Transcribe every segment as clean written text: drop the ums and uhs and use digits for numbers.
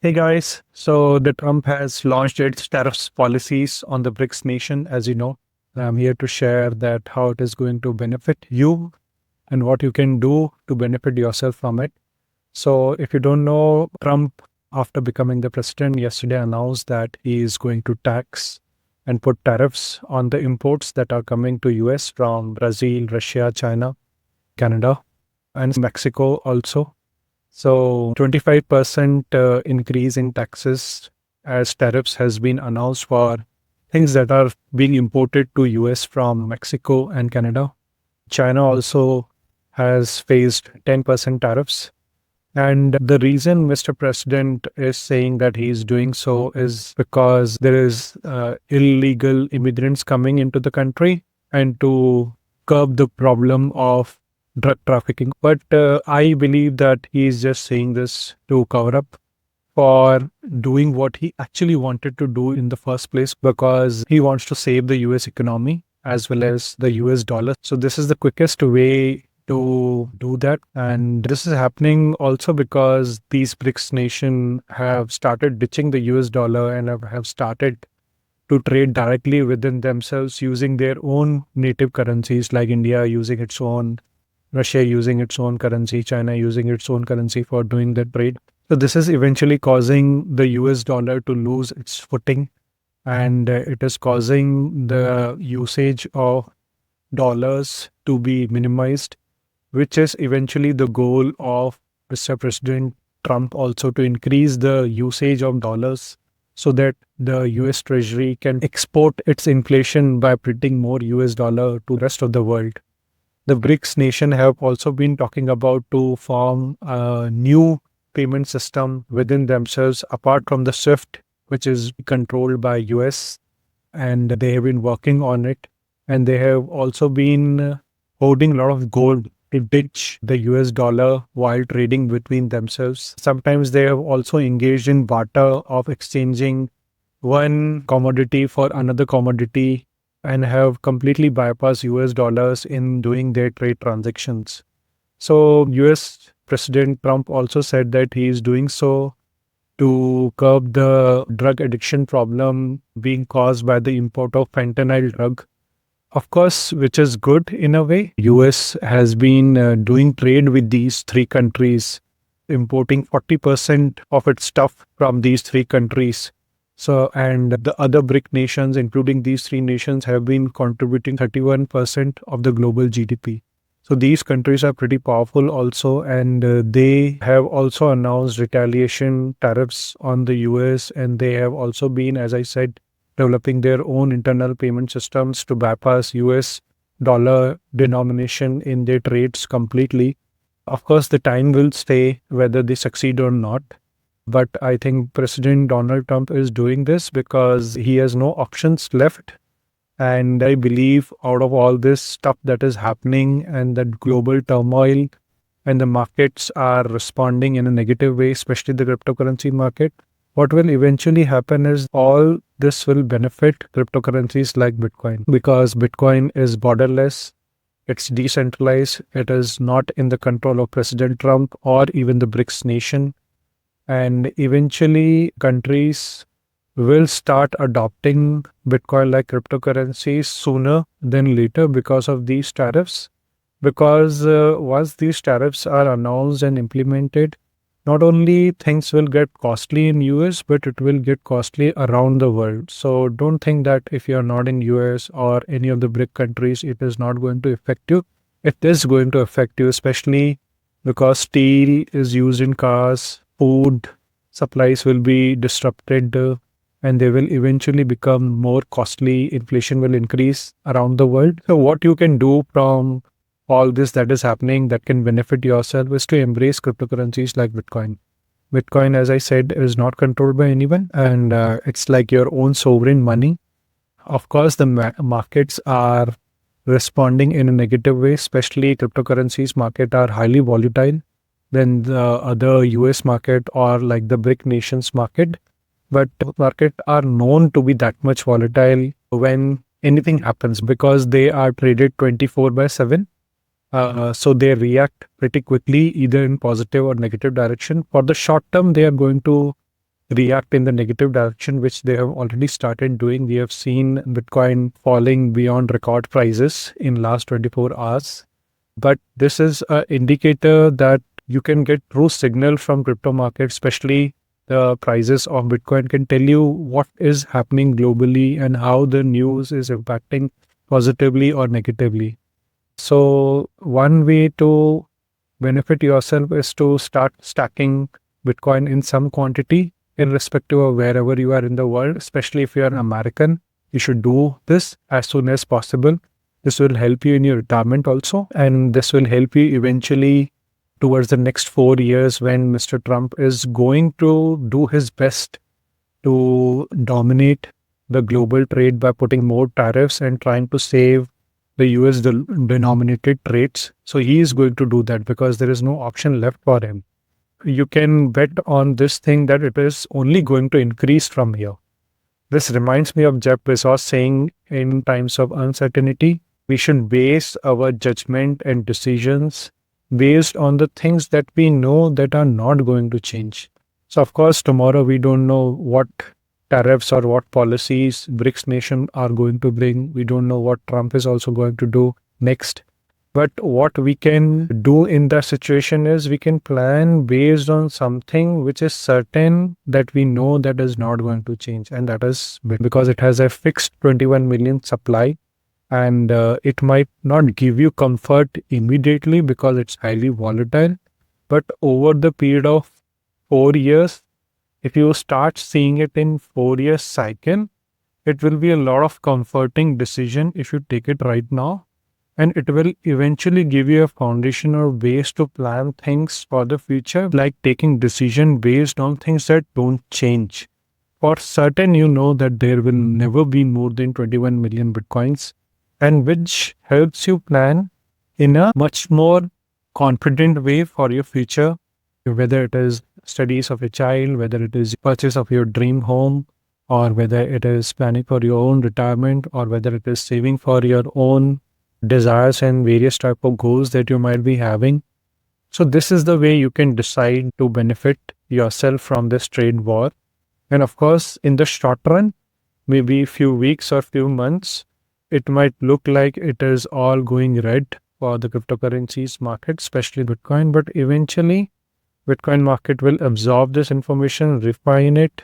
Hey guys, so the Trump has launched its tariffs policies on the BRICS nation, as you know. I'm here to share that how it is going to benefit you and what you can do to benefit yourself from it. So if you don't know, Trump, after becoming the president yesterday, announced that he is going to tax and put tariffs on the imports that are coming to US from Brazil, Russia, China, Canada, and Mexico also. So 25% increase in taxes as tariffs has been announced for things that are being imported to US from Mexico and Canada. China also has faced 10% tariffs. And the reason Mr. President is saying that he is doing so is because there is illegal immigrants coming into the country and to curb the problem of drug trafficking. But I believe that he is just saying this to cover up for doing what he actually wanted to do in the first place because he wants to save the US economy as well as the US dollar. So this is the quickest way to do that. And this is happening also because these BRICS nations have started ditching the US dollar and have started to trade directly within themselves using their own native currencies, like India using its own, Russia using its own currency, China using its own currency for doing the trade. So this is eventually causing the US dollar to lose its footing, and it is causing the usage of dollars to be minimized, which is eventually the goal of Mr. President Trump also to increase the usage of dollars so that the US Treasury can export its inflation by printing more US dollar to the rest of the world. The BRICS nation have also been talking about to form a new payment system within themselves apart from the SWIFT, which is controlled by US, and they have been working on it. And they have also been holding a lot of gold to ditch the US dollar while trading between themselves. Sometimes they have also engaged in barter of exchanging one commodity for another commodity and have completely bypassed US dollars in doing their trade transactions. So US President Trump also said that he is doing so to curb the drug addiction problem being caused by the import of fentanyl drug. Of course, which is good in a way. US has been doing trade with these three countries, importing 40% of its stuff from these three countries. So, and the other BRIC nations, including these three nations, have been contributing 31% of the global GDP. So these countries are pretty powerful also, and they have also announced retaliation tariffs on the US, and they have also been, as I said, developing their own internal payment systems to bypass US dollar denomination in their trades completely. Of course, the time will stay whether they succeed or not. But I think President Donald Trump is doing this because he has no options left. And I believe out of all this stuff that is happening and that global turmoil and the markets are responding in a negative way, especially the cryptocurrency market, what will eventually happen is all this will benefit cryptocurrencies like Bitcoin because Bitcoin is borderless, it's decentralized, it is not in the control of President Trump or even the BRICS nation. And eventually, countries will start adopting Bitcoin like cryptocurrencies sooner than later because of these tariffs. Because once these tariffs are announced and implemented, not only things will get costly in US, but it will get costly around the world. So don't think that if you're not in US or any of the BRIC countries, it is not going to affect you. It is going to affect you, especially because steel is used in cars, food supplies will be disrupted, and they will eventually become more costly. Inflation will increase around the world. So what you can do from all this that is happening that can benefit yourself is to embrace cryptocurrencies like Bitcoin. Bitcoin, as I said, is not controlled by anyone, and it's like your own sovereign money. Of course, the markets are responding in a negative way, especially cryptocurrencies market are highly volatile than the other US market or like the BRIC nations market. But market are known to be that much volatile when anything happens because they are traded 24/7. So they react pretty quickly, either in positive or negative direction. For the short term, they are going to react in the negative direction, which they have already started doing. We have seen Bitcoin falling beyond record prices in last 24 hours. But this is an indicator that you can get true signal from crypto market, especially the prices of Bitcoin can tell you what is happening globally and how the news is impacting positively or negatively. So one way to benefit yourself is to start stacking Bitcoin in some quantity, irrespective of wherever you are in the world, especially if you are an American. You should do this as soon as possible. This will help you in your retirement also, and this will help you eventually towards the next 4 years when Mr. Trump is going to do his best to dominate the global trade by putting more tariffs and trying to save the US denominated trades. So he is going to do that because there is no option left for him. You can bet on this thing that it is only going to increase from here. This reminds me of Jeff Bezos saying in times of uncertainty, we should base our judgment and decisions based on the things that we know that are not going to change. So of course, tomorrow we don't know what tariffs or what policies BRICS nation are going to bring. We don't know what Trump is also going to do next. But what we can do in that situation is we can plan based on something which is certain that we know that is not going to change. And that is because it has a fixed 21 million supply. And it might not give you comfort immediately because it's highly volatile. But over the period of 4 years, if you start seeing it in 4 years cycle, it will be a lot of comforting decision if you take it right now. And it will eventually give you a foundation or base to plan things for the future, like taking decision based on things that don't change. For certain, you know that there will never be more than 21 million Bitcoins, and which helps you plan in a much more confident way for your future, whether it is studies of a child, whether it is purchase of your dream home, or whether it is planning for your own retirement, or whether it is saving for your own desires and various type of goals that you might be having. So this is the way you can decide to benefit yourself from this trade war. And of course, in the short run, maybe few weeks or few months, it might look like it is all going red for the cryptocurrencies market, especially Bitcoin. But eventually, Bitcoin market will absorb this information, refine it,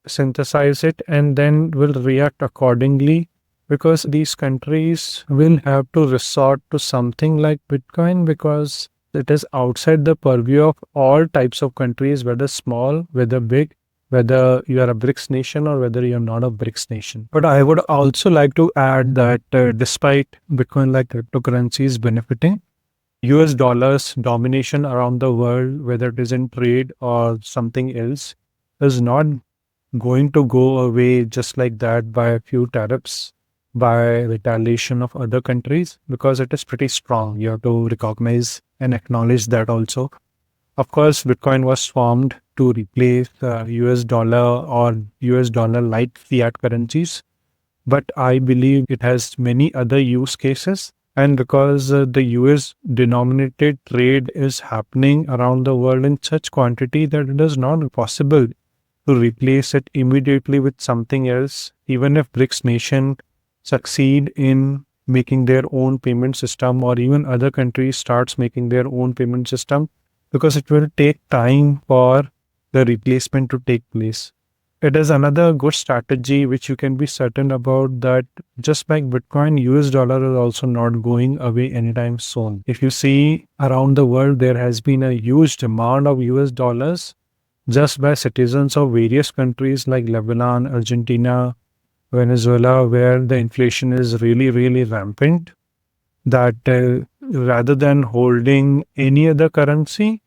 synthesize it, and then will react accordingly, because these countries will have to resort to something like Bitcoin because it is outside the purview of all types of countries, whether small, whether big, whether you are a BRICS nation or whether you're not a BRICS nation. But I would also like to add that despite Bitcoin-like cryptocurrencies benefiting, US dollars domination around the world, whether it is in trade or something else, is not going to go away just like that by a few tariffs, by retaliation of other countries, because it is pretty strong. You have to recognize and acknowledge that also. Of course, Bitcoin was formed to replace US dollar or US dollar like fiat currencies, but I believe it has many other use cases. And because the US denominated trade is happening around the world in such quantity that it is not possible to replace it immediately with something else, even if BRICS nation succeed in making their own payment system, or even other countries starts making their own payment system, because it will take time for the replacement to take place. It is another good strategy which you can be certain about, that just like Bitcoin, US dollar is also not going away anytime soon. If you see around the world, there has been a huge demand of US dollars just by citizens of various countries like Lebanon, Argentina, Venezuela, where the inflation is really, really rampant, that rather than holding any other currency,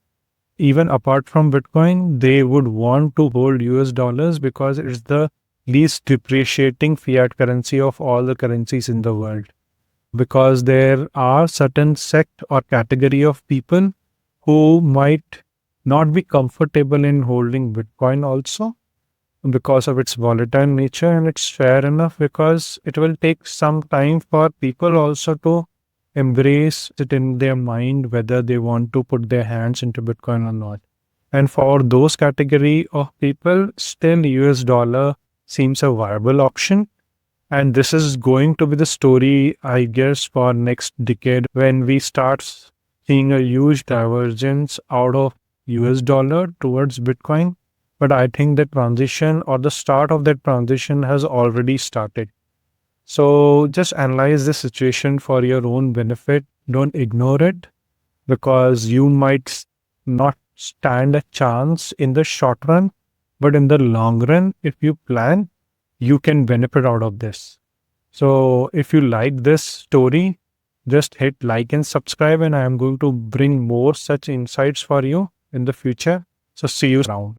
even apart from Bitcoin, they would want to hold US dollars because it's the least depreciating fiat currency of all the currencies in the world. Because there are certain sect or category of people who might not be comfortable in holding Bitcoin also, because of its volatile nature, and it's fair enough because it will take some time for people also to embrace it in their mind whether they want to put their hands into Bitcoin or not. And for those category of people, still US dollar seems a viable option. And this is going to be the story, I guess, for next decade when we start seeing a huge divergence out of US dollar towards Bitcoin. But I think the transition or the start of that transition has already started. So just analyze the situation for your own benefit. Don't ignore it because you might not stand a chance in the short run, but in the long run, if you plan, you can benefit out of this. So if you like this story, just hit like and subscribe, and I am going to bring more such insights for you in the future. So see you around.